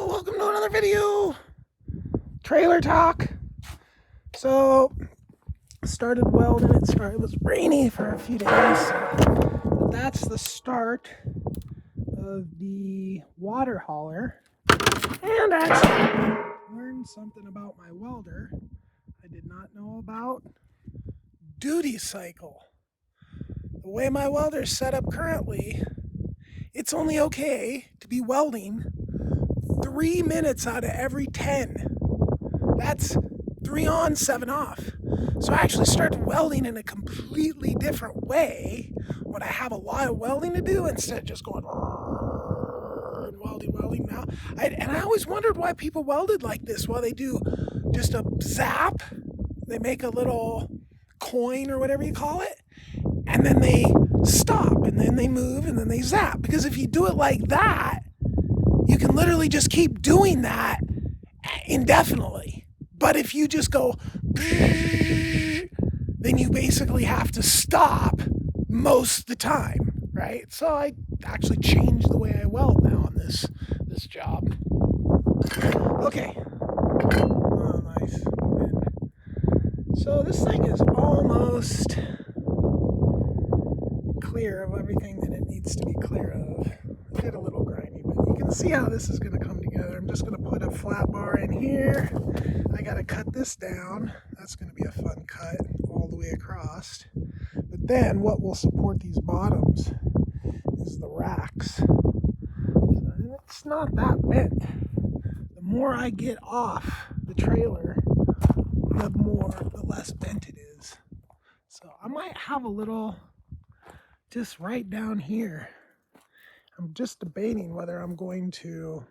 welcome to another video. Trailer talk. So, started welding. It was rainy for a few days. But that's the start of the water hauler. And actually learned something about my welder I did not know about. Duty cycle. The way my welder is set up currently, it's only okay to be welding 3 minutes out of every 10. That's 3 on, 7 off. So I actually started welding in a completely different way when I have a lot of welding to do instead of just going and welding now. I always wondered why people welded like this. Well, they do just a zap. They make a little coin or whatever you call it. And then they stop and then they move and then they zap. Because if you do it like that, you can literally just keep doing that indefinitely. But if you just go, then you basically have to stop most of the time, right? So I actually changed the way I weld now on this job. Okay. Oh, nice. So this thing is almost clear of everything that it needs to be clear of. I did a little grinding, but you can see how this is going to come together. I'm just going to put a flat bar in here. I got to cut this down. That's going to be a fun cut all the way across. But then what will support these bottoms is the racks. So it's not that bent. The more I get off the trailer, the less bent it is. So I might have a little just right down here. I'm just debating whether I'm going to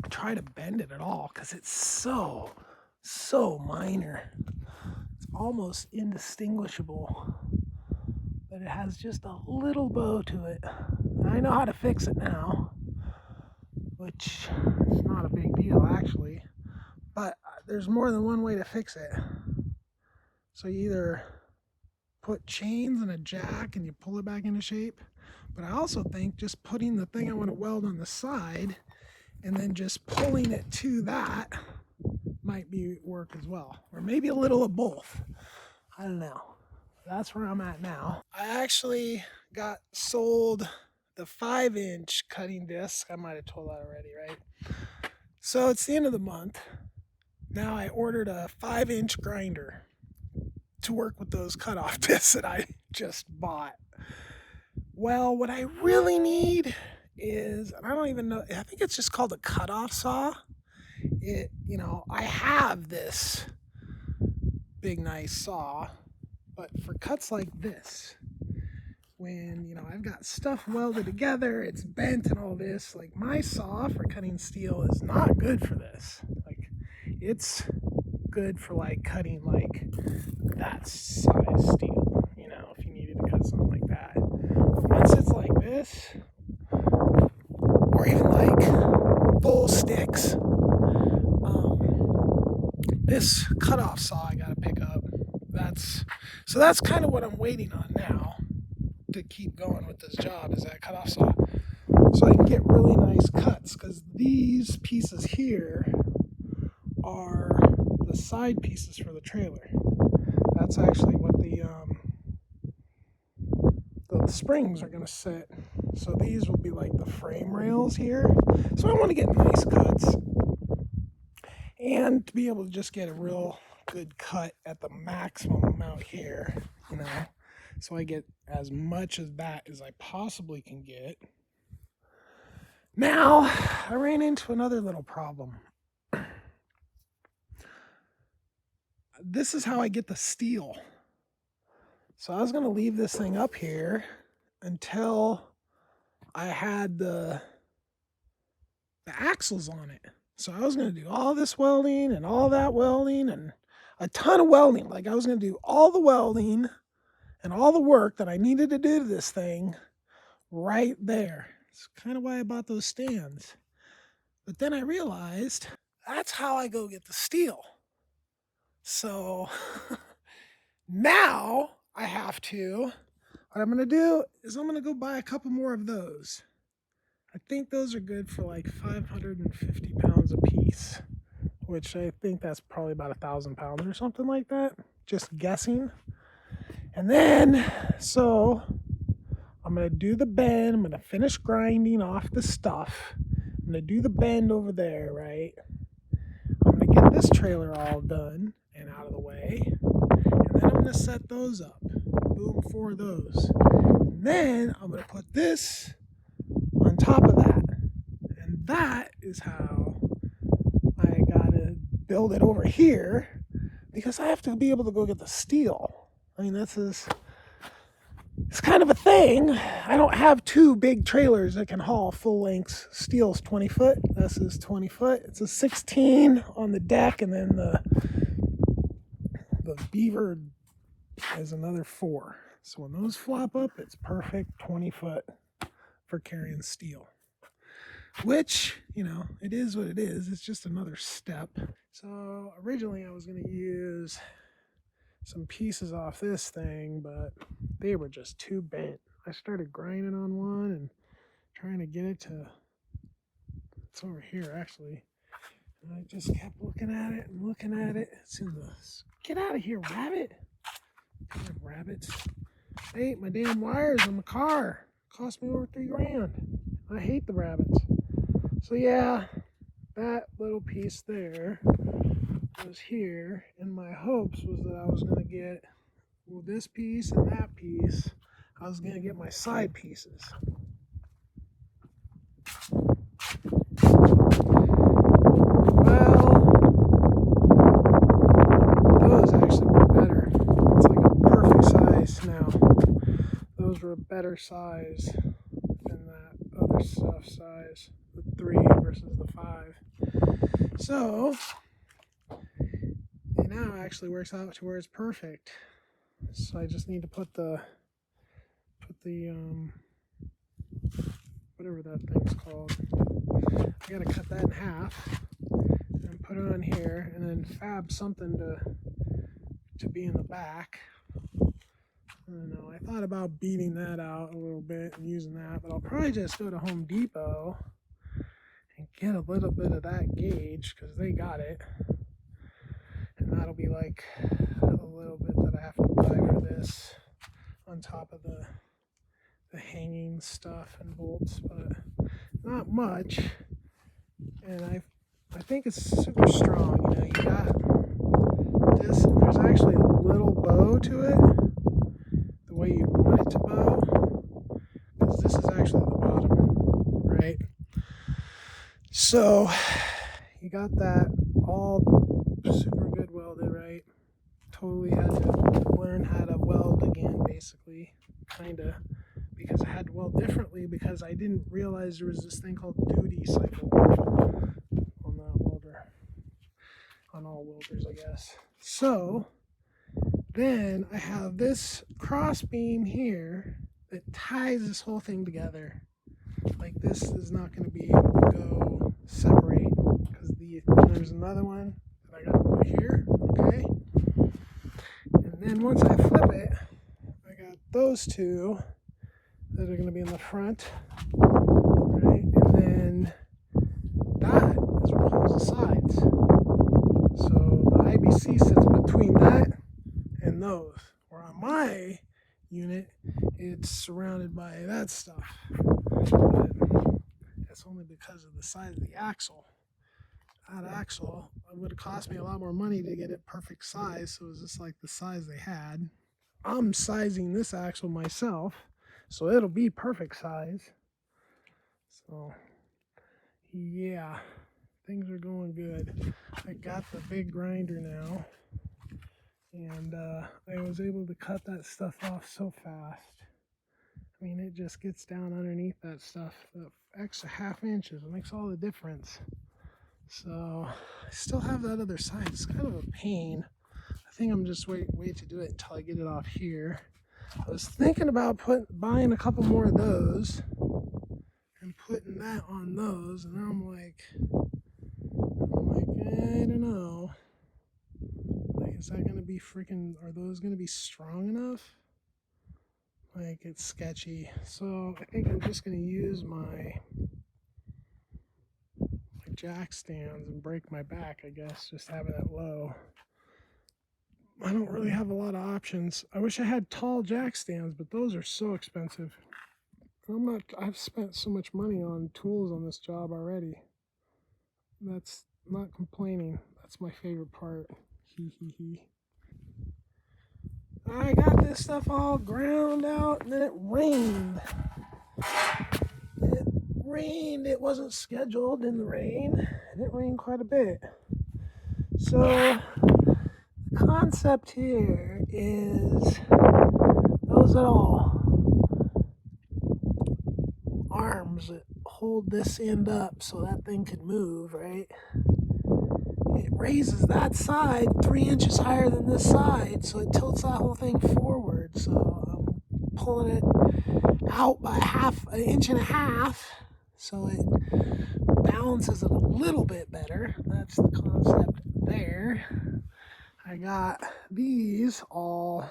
try to bend it at all because it's so minor. It's almost indistinguishable, but it has just a little bow to it. I know how to fix it now, which is not a big deal actually, but there's more than one way to fix it. So you either put chains and a jack and you pull it back into shape, but I also think just putting the thing I want to weld on the side and then just pulling it to that might work as well, or maybe a little of both. I don't know. That's where I'm at now. I actually got sold the 5-inch cutting disc. I might have told that already, right? So it's the end of the month. Now I ordered a 5-inch grinder to work with those cutoff discs that I just bought. Well, what I really need is, and I don't even know, I think it's just called a cutoff saw. I have this big nice saw, but for cuts like this, when I've got stuff welded together, it's bent and all this, like my saw for cutting steel is not good for this. Like it's good for like cutting like that size steel, if you needed to cut something like that. Once it's like this, or even like full sticks, this cutoff saw I gotta pick up. That's kind of what I'm waiting on now to keep going with this job, is that cutoff saw, so I can get really nice cuts, because these pieces here are the side pieces for the trailer. That's actually what the springs are going to sit. So these will be like the frame rails here. So I want to get nice cuts and to be able to just get a real good cut at the maximum amount here, so I get as much of that as I possibly can get. Now, I ran into another little problem. This is how I get the steel. So I was going to leave this thing up here until I had the axles on it. So I was going to do all this welding and all that welding and a ton of welding. Like I was going to do all the welding and all the work that I needed to do to this thing right there. It's kind of why I bought those stands. But then I realized that's how I go get the steel. So now I have to, what I'm going to do is I'm going to go buy a couple more of those. I think those are good for like 550 pounds a piece, which I think that's probably about 1,000 pounds or something like that, just guessing. And then, so I'm going to do the bend. I'm going to finish grinding off the stuff. I'm going to do the bend over there, right? I'm going to get this trailer all done and out of the way. And then I'm going to set those up. Boom, 4 of those. And then I'm going to put this on top of that. And that is how I got to build it over here, because I have to be able to go get the steel. I mean, it's kind of a thing. I don't have 2 big trailers that can haul full length steel's 20 foot. This is 20 foot. It's a 16 on the deck, and then the beaver is another 4. So when those flop up, it's perfect 20 foot for carrying steel. Which, you know, it is what it is. It's just another step. So originally I was going to use some pieces off this thing, but they were just too bent. I started grinding on one and trying to get it to, it's over here actually. And I just kept looking at it and looking at it. It's in the, get out of here, rabbit. Damn rabbits. They ate my damn wires on the car. It cost me over $3 grand. I hate the rabbits. So yeah, that little piece there was here, and my hopes was that I was going to get, well, this piece and that piece, I was going to get my side pieces. Well, those actually were better. It's like a perfect size now. Those were a better size than that other stuff size, the 3 versus the 5. So it now actually works out to where it's perfect. So I just need to put the whatever that thing's called. I gotta cut that in half and put it on here, and then fab something to be in the back. I don't know. I thought about beating that out a little bit and using that, but I'll probably just go to Home Depot and get a little bit of that gauge, because they got it. And that'll be like a little bit that I have to buy for this on top of the hanging stuff and bolts, but not much. And I think it's super strong. You know, you got this, and there's actually a little bow to it, the way you want it to bow, because this is actually the bottom, right? So you got that all super good welded, right? Totally had to learn how to weld again, basically, kinda, because I had to weld differently, because I didn't realize there was this thing called duty cycle on that welder, on all welders, I guess. So then I have this cross beam here that ties this whole thing together. Like, this is not going to be able to go separate, because there's another one that I got to put here, okay? And then once I flip it, I got those 2 that are going to be in the front, right? And then that is what holds the sides. So the IBC sits between that and those. Where on my unit, it's surrounded by that stuff. But that's only because of the size of the axle. That axle, it would have cost me a lot more money to get it perfect size, so it was just like the size they had. I'm sizing this axle myself, so it'll be perfect size. So yeah, things are going good. I got the big grinder now, and I was able to cut that stuff off so fast. I mean, it just gets down underneath that stuff. The extra ½ inch makes all the difference. So I still have that other side. It's kind of a pain. I think I'm just wait to do it until I get it off here. I was thinking about buying a couple more of those and putting that on those, and I'm like, I don't know. Like, is that gonna be freaking? Are those gonna be strong enough? Like, it's sketchy. So I think I'm just gonna use my jack stands and break my back, I guess, just having it low. I don't really have a lot of options. I wish I had tall jack stands, but those are so expensive. I've spent so much money on tools on this job already. That's not complaining. That's my favorite part. Hee hee hee. I got this stuff all ground out, and then it rained. It wasn't scheduled in the rain, and it rained quite a bit. So the concept here is those little arms that hold this end up so that thing can move, right? It raises that side 3 inches higher than this side, so it tilts that whole thing forward. So I'm pulling it out by an inch and a half, so it balances it a little bit better. That's the concept there. I got these all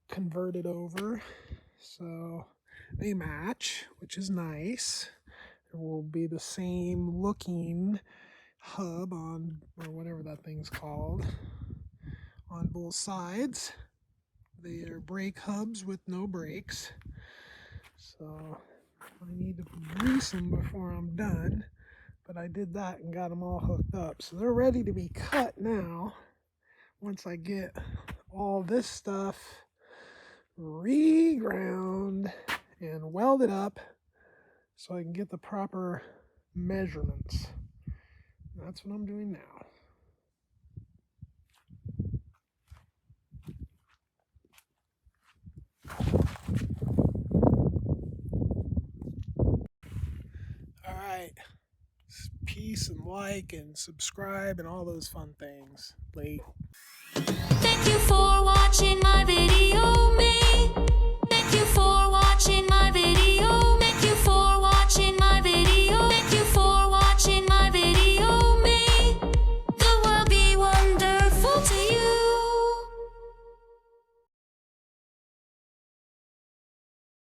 converted over, so they match, which is nice. It will be the same looking hub on, or whatever that thing's called, on both sides. They are brake hubs with no brakes, so I need to grease them before I'm done, but I did that and got them all hooked up, so they're ready to be cut now. Once I get all this stuff reground and welded up so I can get the proper measurements. That's what I'm doing now. All right. Peace and like and subscribe and all those fun things. Late. Thank you for